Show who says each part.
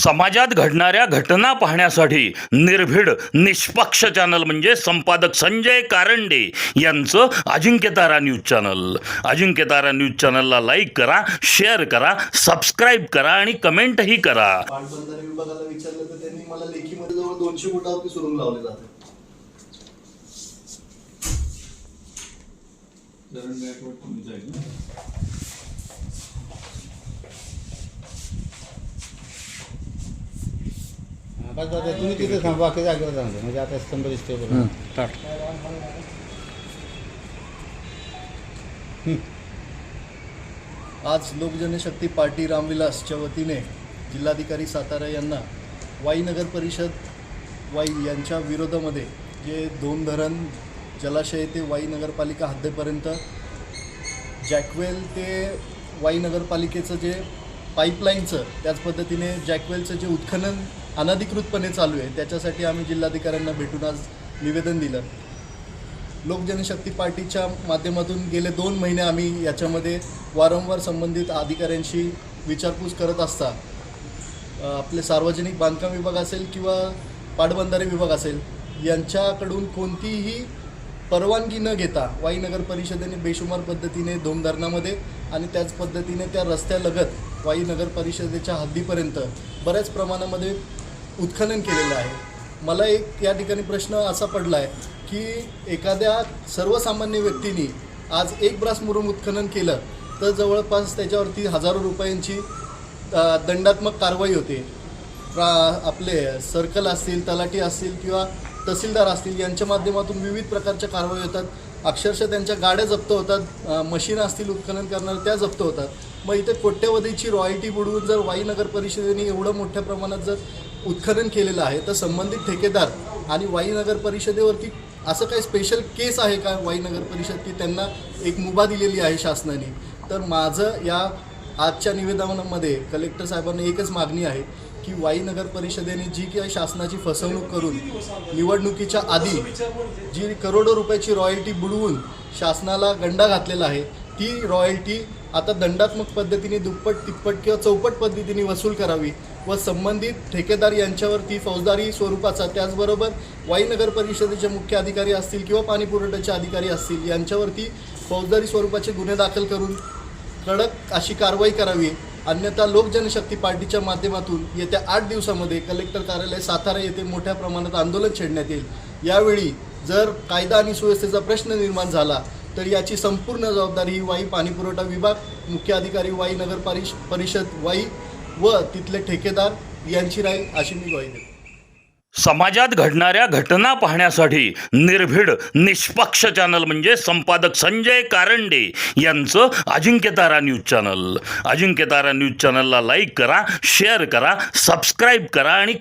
Speaker 1: समाजात घडणाऱ्या घटना पाहण्यासाठी निर्भीड निष्पक्ष चॅनल म्हणजे संपादक संजय कारंडे यांचं Ajinkyatara news channel. Ajinkyatara news चॅनलला लाईक करा, शेअर करा, सबस्क्राईब करा आणि कमेंटही करा.
Speaker 2: पाटबंधारे विभागाला विचारलं तर त्यांनी मला लेखीमध्ये जवळ 200 फुटावरती सुरुंग लावले जाते.
Speaker 3: बस तुम्ही तिथे थांबा, बाकी जागेवर सांगतो म्हणजे आता स्तंभ दिसतोय.
Speaker 2: आज लोकजनशक्ती पार्टी रामविलासच्या वतीने जिल्हाधिकारी सातारा यांना वाई नगर परिषद वाई यांच्या विरोधामध्ये जे 2 धरण जलाशय ते वाई नगरपालिका हद्दीपर्यंत जॅकवेल ते वाई नगरपालिकेचं जे पाईपलाईनचं त्याच पद्धतीने जॅकवेलचं जे उत्खनन अनधिकृतपणे चालू आहे त्याच्यासाठी आम्ही जिल्हाधिकाऱ्यांना भेटून आज निवेदन दिलं. लोकजनशक्ती पार्टीच्या माध्यमातून गेले 2 महिने आम्ही याच्यामध्ये वारंवार संबंधित अधिकाऱ्यांशी विचारपूस करत असता आपले सार्वजनिक बांधकाम विभाग असेल किंवा पाटबंधारे विभाग असेल यांच्याकडून कोणतीही परवानगी न घेता वाई नगर परिषदेने बेशुमार पद्धतीने धरणामध्ये आणि त्याच पद्धतीने त्या रस्त्यालगत वाई नगर परिषदेच्या हद्दीपर्यंत बऱ्याच प्रमाणामध्ये उत्खनन केलेलं आहे. मला एक या ठिकाणी प्रश्न असा पडला आहे की एखाद्या सर्वसामान्य व्यक्तीने आज 1 ब्रास मुरुम उत्खनन केलं तर जवळपास त्याच्यावरती हजारो रुपयांची दंडात्मक कारवाई होते. आपले सर्कल असतील, तलाठी असतील किंवा तहसीलदार असतील यांच्या माध्यमातून विविध प्रकारच्या कारवाई होतात. अक्षरशः त्यांच्या गाड्या जप्त होतात, मशीन असतील उत्खनन करणाऱ्या त्या जप्त होतात. मग इथे कोट्यवधीची रॉयल्टी बुडवून जर वाई नगर परिषदेने एवढं मोठ्या प्रमाणात जर उत्खनन केलेलं आहे तर संबंधित ठेकेदार आणि वाई नगर परिषदेवरती असं काही स्पेशल केस आहे का वाई नगर परिषद की त्यांना एक मुभा दिलेली आहे शासनाने? तर माझं या आजच्या निवेदनामध्ये कलेक्टर साहेबांना एकच मागणी आहे की वाई नगर परिषदेने जी काही शासनाची फसवणूक करून निवडणुकीच्या आधी जी करोडो रुपयाची रॉयल्टी बुडवून शासनाला गंडा घातलेला आहे ती रॉयल्टी आता दंडात्मक पद्धतीने दुप्पट, तिप्पट किंवा चौपट पद्धतीने वसूल करावी व संबंधित ठेकेदार यांच्यावरती फौजदारी स्वरूपाचा त्याचबरोबर वाई नगर परिषदेचे मुख्य अधिकारी असतील किंवा पाणी पुरवठ्याचे अधिकारी असतील यांच्यावरती फौजदारी स्वरूपाचे गुन्हे दाखल करून कडक अशी कारवाई करावी. अन्यथा लोकजनशक्ती पार्टीच्या माध्यमातून येत्या 8 दिवसामध्ये कलेक्टर कार्यालय सातारा येथे मोठ्या प्रमाणात आंदोलन छेडण्यात येईल. यावेळी जर कायदा आणि सुव्यवस्थेचा प्रश्न निर्माण झाला तर याची संपूर्ण जबाबदारी वाई पाणीपुरवठा विभाग, मुख्य अधिकारी वाई नगर परिषद वाई व तिथले ठेकेदार यांची राहील अशी मी ग्वाही देतो.
Speaker 1: समाजात घडणाऱ्या घटना पाहण्यासाठी निर्भीड निष्पक्ष चॅनल म्हणजे संपादक संजय कारंडे यांचं Ajinkyatara news channel. Ajinkyatara news चॅनलला लाईक करा, शेअर करा, सबस्क्राईब करा आणि